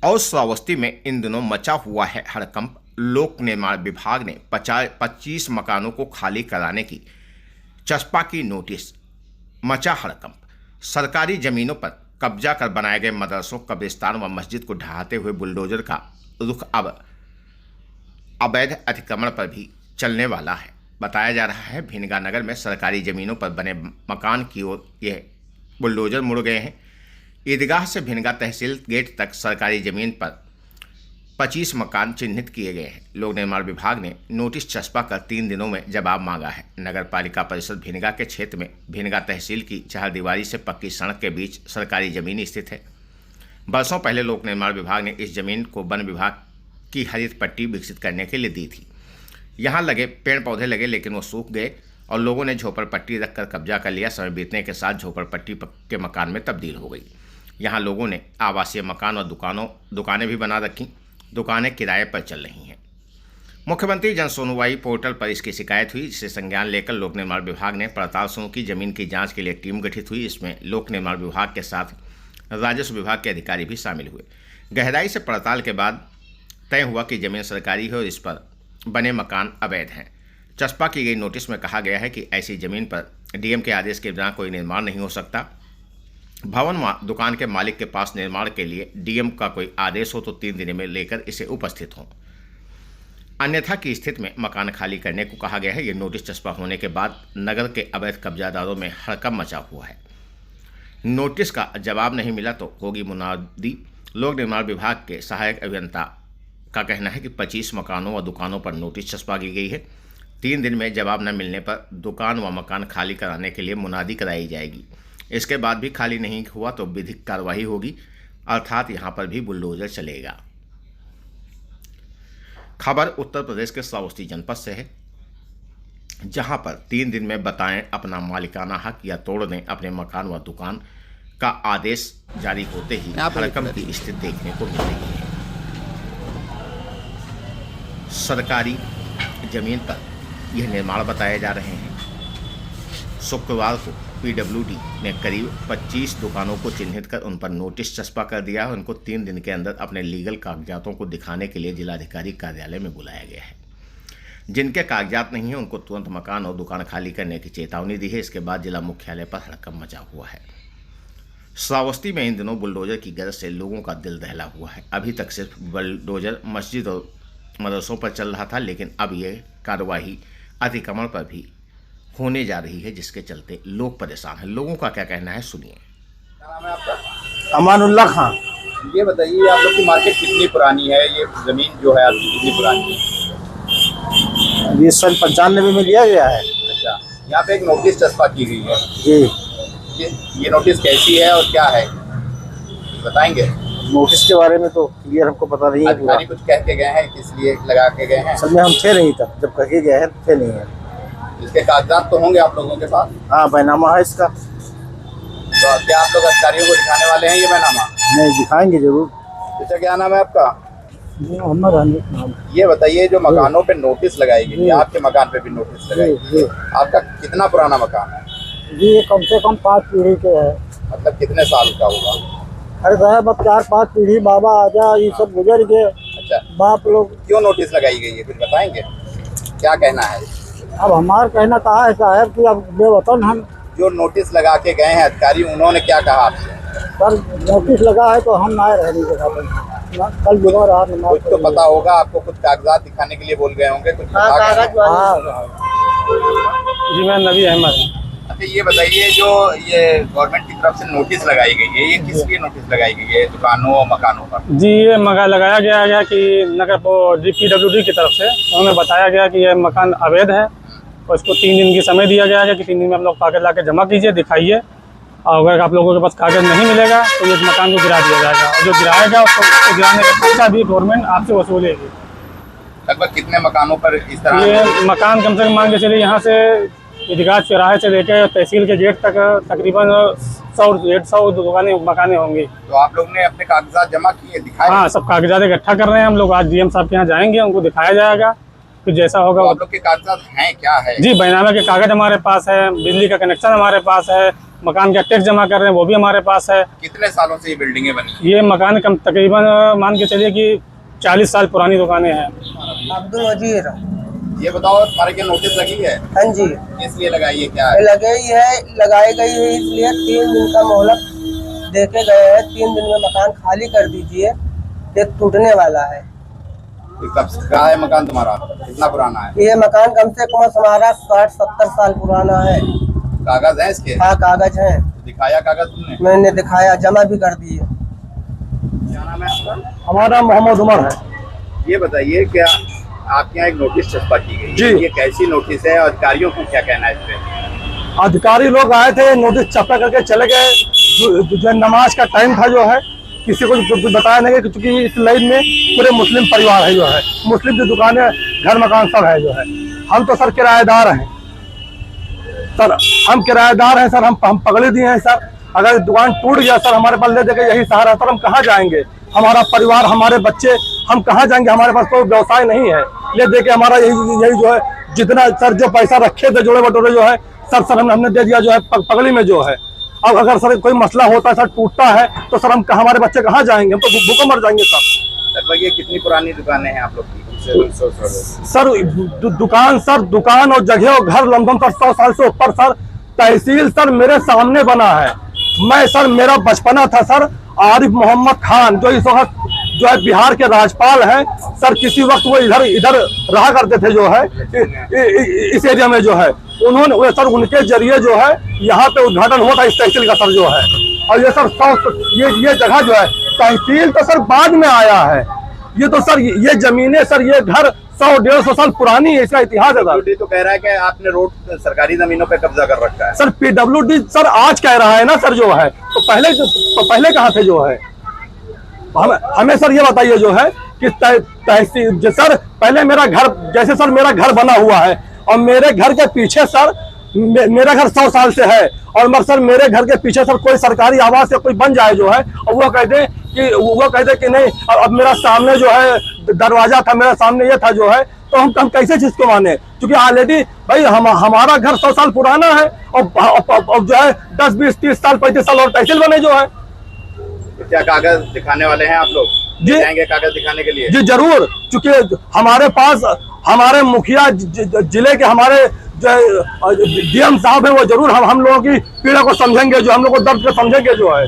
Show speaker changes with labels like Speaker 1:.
Speaker 1: और श्रावस्ती में इन दिनों मचा हुआ है हड़कंप। लोक निर्माण विभाग ने 25 मकानों को खाली कराने की चस्पा की नोटिस, मचा हड़कंप। सरकारी जमीनों पर कब्जा कर बनाए गए मदरसों, कब्रिस्तान व मस्जिद को ढहाते हुए बुलडोजर का रुख अब अवैध अतिक्रमण पर भी चलने वाला है। बताया जा रहा है भिनगा नगर में सरकारी जमीनों पर बने मकान की ओर यह बुलडोजर मुड़ गए हैं। ईदगाह से भिनगा तहसील गेट तक सरकारी जमीन पर 25 मकान चिन्हित किए गए हैं। लोक निर्माण विभाग ने नोटिस चस्पा कर 3 दिनों में जवाब मांगा है। नगर पालिका परिषद भिनगा के क्षेत्र में भिनगा तहसील की चहारदीवारी से पक्की सड़क के बीच सरकारी जमीन स्थित है। बरसों पहले लोक निर्माण विभाग ने इस जमीन को वन विभाग की हरित पट्टी विकसित करने के लिए दी थी। यहाँ लगे पेड़ पौधे लगे, लेकिन वो सूख गए और लोगों ने झोपड़पट्टी रखकर कब्जा कर लिया। समय बीतने के साथ झोपड़पट्टी के मकान में तब्दील हो गई। यहाँ लोगों ने आवासीय मकान और दुकानें भी बना रखी। दुकानें किराए पर चल रही हैं। मुख्यमंत्री जन सुनवाई पोर्टल पर इसकी शिकायत हुई, जिसे संज्ञान लेकर लोक निर्माण विभाग ने पड़ताल शुरू की। जमीन की जांच के लिए टीम गठित हुई। इसमें लोक निर्माण विभाग के साथ राजस्व विभाग के अधिकारी भी शामिल हुए। गहराई से पड़ताल के बाद तय हुआ कि जमीन सरकारी है और इस पर बने मकान अवैध हैं। चस्पा की गई नोटिस में कहा गया है कि ऐसी जमीन पर डीएम के आदेश के बिना कोई निर्माण नहीं हो सकता। भवन दुकान के मालिक के पास निर्माण के लिए डीएम का कोई आदेश हो तो 3 दिन में लेकर इसे उपस्थित हों, अन्यथा की स्थिति में मकान खाली करने को कहा गया है। ये नोटिस चस्पा होने के बाद नगर के अवैध कब्जादारों में हड़कंप मचा हुआ है। नोटिस का जवाब नहीं मिला तो होगी मुनादी। लोक निर्माण विभाग के सहायक अभियंता का कहना है कि 25 मकानों व दुकानों पर नोटिस चस्पा की गई है। 3 दिन में जवाब न मिलने पर दुकान व मकान खाली कराने के लिए मुनादी कराई जाएगी। इसके बाद भी खाली नहीं हुआ तो विधिक कार्रवाई होगी, अर्थात यहां पर भी बुलडोजर चलेगा। खबर उत्तर प्रदेश के श्रावस्ती जनपद से है, जहां पर 3 दिन में बताएं अपना मालिकाना हक या तोड़ दें अपने मकान व दुकान का आदेश जारी होते ही हड़कंप की स्थिति देखने को मिल रही है। सरकारी जमीन पर यह निर्माण बताए जा रहे हैं। शुक्रवार को पीडब्ल्यूडी ने करीब 25 दुकानों को चिन्हित कर उन पर नोटिस चस्पा कर दिया है। उनको 3 दिन के अंदर अपने लीगल कागजातों को दिखाने के लिए जिलाधिकारी कार्यालय में बुलाया गया है। जिनके कागजात नहीं है उनको तुरंत मकान और दुकान खाली करने की चेतावनी दी है। इसके बाद जिला मुख्यालय पर हड़कंप मचा हुआ है। श्रावस्ती में इन दिनों बुलडोजर की गरज से लोगों का दिल दहला हुआ है। अभी तक सिर्फ बुलडोजर मस्जिद और मदरसों पर चल रहा था, लेकिन अब यह कार्यवाही अतिक्रमण पर भी होने जा रही है, जिसके चलते लोग परेशान हैं। लोगों का क्या कहना है, सुनिए।
Speaker 2: क्या नाम है आपका?
Speaker 3: अमानुल्लाह खान।
Speaker 2: ये बताइए आप लोग की मार्केट कितनी पुरानी है? ये जमीन जो है आपकी कितनी पुरानी है?
Speaker 3: ये सन 95 में लिया गया है।
Speaker 2: अच्छा, यहाँ पे एक नोटिस चस्पा की गई है
Speaker 3: जी।
Speaker 2: ये नोटिस कैसी है और क्या है, बताएंगे?
Speaker 3: नोटिस के बारे में तो क्लियर हमको पता नहीं है।
Speaker 2: अधिकारी कुछ कह के गए हैं, किस लिए लगा के गए हैं?
Speaker 3: असल में हम थे नहीं तब, जब कह के गए हैं थे नहीं है।
Speaker 2: इसके कागजात तो होंगे आप लोगों के पास?
Speaker 3: हाँ, बैनामा है इसका।
Speaker 2: तो क्या आप लोग अधिकारियों को दिखाने वाले हैं ये बैनामा?
Speaker 3: नहीं, दिखाएंगे जरूर।
Speaker 2: अच्छा, क्या नाम है आपका?
Speaker 3: मोहम्मद हनीफ नाम।
Speaker 2: ये बताइए, जो मकानों पे नोटिस लगाई गई, आपके मकान पे भी नोटिस लगाई गई, आपका कितना पुराना मकान है?
Speaker 3: जी, ये कम से कम 5 पीढ़ी के है।
Speaker 2: मतलब कितने साल का होगा?
Speaker 3: अरे साहब, अब 4-5 पीढ़ी बाबा आजा ये सब गुजर गए।
Speaker 2: अच्छा,
Speaker 3: बाप लोग।
Speaker 2: क्यों नोटिस लगाई गई है, कुछ बताएंगे? क्या कहना है?
Speaker 3: अब हमारा कहना कहा है साहब कि अब बेवतन हम।
Speaker 2: जो नोटिस लगा के गए हैं अधिकारी, उन्होंने क्या कहा आपसे?
Speaker 3: सर, नोटिस लगा है तो हम ना रहने के साथ कल जुमा रहा।
Speaker 2: कुछ तो पता होगा आपको, कुछ कागजात दिखाने के लिए बोल गए होंगे, कुछ
Speaker 3: जी। मैं नबी अहमद।
Speaker 2: अच्छा, ये बताइए, जो ये गवर्नमेंट की तरफ से नोटिस लगाई गई है, ये किस लिए नोटिस लगाई गई है दुकानों और मकानों पर?
Speaker 4: जी, ये लगाया गया है कि नगर पीडब्ल्यूडी की तरफ से उन्होंने बताया गया कि यह मकान अवैध है और इसको 3 दिन की समय दिया गया है कि 3 दिन में आप लोग कागज ला के जमा कीजिए, दिखाइए। और अगर आप लोगों के पास कागज नहीं मिलेगा तो इस मकान को गिरा दिया जाएगा, और जो गिराएगा उसको गिराने का खर्चा भी गवर्नमेंट आपसे वसूलेगी। लगभग
Speaker 2: कितने मकानों पर इस तरह?
Speaker 4: ये मकान कम से कम मान के चलिए, यहाँ से ईदगाह चौराहे से लेकर तहसील के गेट तक तकरीबन 100-150 मकानें होंगी।
Speaker 2: तो आप लोग ने अपने कागजात जमा किए, दिखाए?
Speaker 4: हाँ, सब कागजात इकट्ठा कर रहे हैं हम लोग। आज डीएम साहब के यहाँ जाएंगे, उनको दिखाया जाएगा, फिर जैसा होगा।
Speaker 2: तो आप लोग के कागजात हैं, क्या है?
Speaker 4: जी, बैनामा के कागज हमारे पास है, बिजली का कनेक्शन हमारे पास है, मकान का टैक्स जमा कर रहे हैं, वो भी हमारे पास है।
Speaker 2: कितने सालों से ये बिल्डिंगें बनी?
Speaker 4: ये मकान कम तकरीबन मान के चलिए कि 40 साल पुरानी दुकानें हैं।
Speaker 5: अब्दुल वजीर।
Speaker 2: ये बताओ तुम्हारे क्या नोटिस लगी है?
Speaker 5: हाँ जी,
Speaker 2: इसलिए लगाई है क्या है?
Speaker 5: लगाई गई है इसलिए 3 दिन का मोहलत देके गए हैं। 3 दिन में मकान खाली कर दीजिए, ये टूटने वाला है।
Speaker 2: ये कब का है मकान तुम्हारा? कितना पुराना है?
Speaker 5: ये मकान कम से कम हमारा 60-70 साल पुराना है।
Speaker 2: कागज है इसके?
Speaker 5: हाँ, कागज है।
Speaker 2: दिखाया कागज तुमने?
Speaker 5: मैंने दिखाया, जमा भी कर दिए।
Speaker 2: क्या नाम है आपका?
Speaker 3: हमारा मोहम्मद उमर है।
Speaker 2: ये बताइए क्या आपके यहाँ एक नोटिस छपा की गई?
Speaker 3: जी।
Speaker 2: ये कैसी नोटिस है और अधिकारियों को क्या कहना है इस पे?
Speaker 3: अधिकारी लोग आए थे, नोटिस छपा करके चले गए। जो नमाज का टाइम था जो है, किसी को कुछ बताया नहीं कि चूंकि इस लाइन में पूरे मुस्लिम परिवार है जो है, मुस्लिम की दुकानें, घर मकान सब है जो है। हम तो सर किराएदार हैं सर, हम किराएदार हैं सर, हम पगड़े दिए हैं सर। अगर दुकान टूट गया सर, हमारे पास ले देकर यही सहारा सर, हम कहाँ जाएंगे? हमारा परिवार, हमारे बच्चे, हम कहाँ जाएंगे? हमारे पास कोई व्यवसाय नहीं है। ले दे के हमारा यही जो है, जितना सर जो पैसा रखे थे जोड़े बटोरे जो है सर हमने दे दिया जो है पगड़ी में जो है। अब अगर सर कोई मसला होता है सर, टूटता है तो सर हमारे बच्चे कहाँ जाएंगे? हम तो भूखे मर जाएंगे सर।
Speaker 2: लगभग ये कितनी पुरानी दुकानें हैं आप लोग की?
Speaker 3: सर दुकान सर, दुकान और जगह और घर लमसम सर 100 साल से ऊपर सर। तहसील सर मेरे सामने बना है। मैं सर, मेरा बचपना था सर। आरिफ मोहम्मद खान जो इस वक्त जो है बिहार के राज्यपाल हैं सर, किसी वक्त वो इधर रहा करते थे जो है इस एरिया में जो है। उन्होंने सर, उनके जरिए जो है यहाँ पे उद्घाटन हुआ था इस तहसील का सर जो है। और ये सर ये जगह जो है, तहसील तो सर बाद में आया है। ये तो सर ये जमीनें सर, ये घर 100-150 साल पुरानी है, इसका इतिहास है सर।
Speaker 2: तो कह रहा है कि आपने रोड सरकारी जमीनों पे कब्जा कर रखा है।
Speaker 3: सर PWD सर आज कह रहा है ना सर जो है, तो पहले कहाँ थे जो है? हमें सर ये बताइए जो है कि तहसील सर, पहले मेरा घर, जैसे सर मेरा घर बना हुआ है और मेरे घर के पीछे सर, मेरा घर 100 साल से है, और मगर सर मेरे घर के पीछे सर कोई सरकारी आवास या कोई बन जाए जो है, और वो कहते कि नहीं, अब मेरा सामने जो है दरवाजा था, मेरा सामने ये था जो है, तो हम कैसे चीज को माने? क्योंकि ऑलरेडी भाई हमारा घर 100 साल पुराना है, और जो है 10, 20, 30 साल, 35 साल और तहसील बने जो है।
Speaker 2: तो क्या कागज दिखाने वाले हैं आप लोग?
Speaker 3: जी
Speaker 2: जाएंगे कागज दिखाने के लिए?
Speaker 3: जी जरूर, क्योंकि हमारे पास हमारे मुखिया जिले के हमारे जो DM साहब है, वो जरूर हम लोगों की पीड़ा को समझेंगे, जो हम लोग को दर्द को समझेंगे जो है।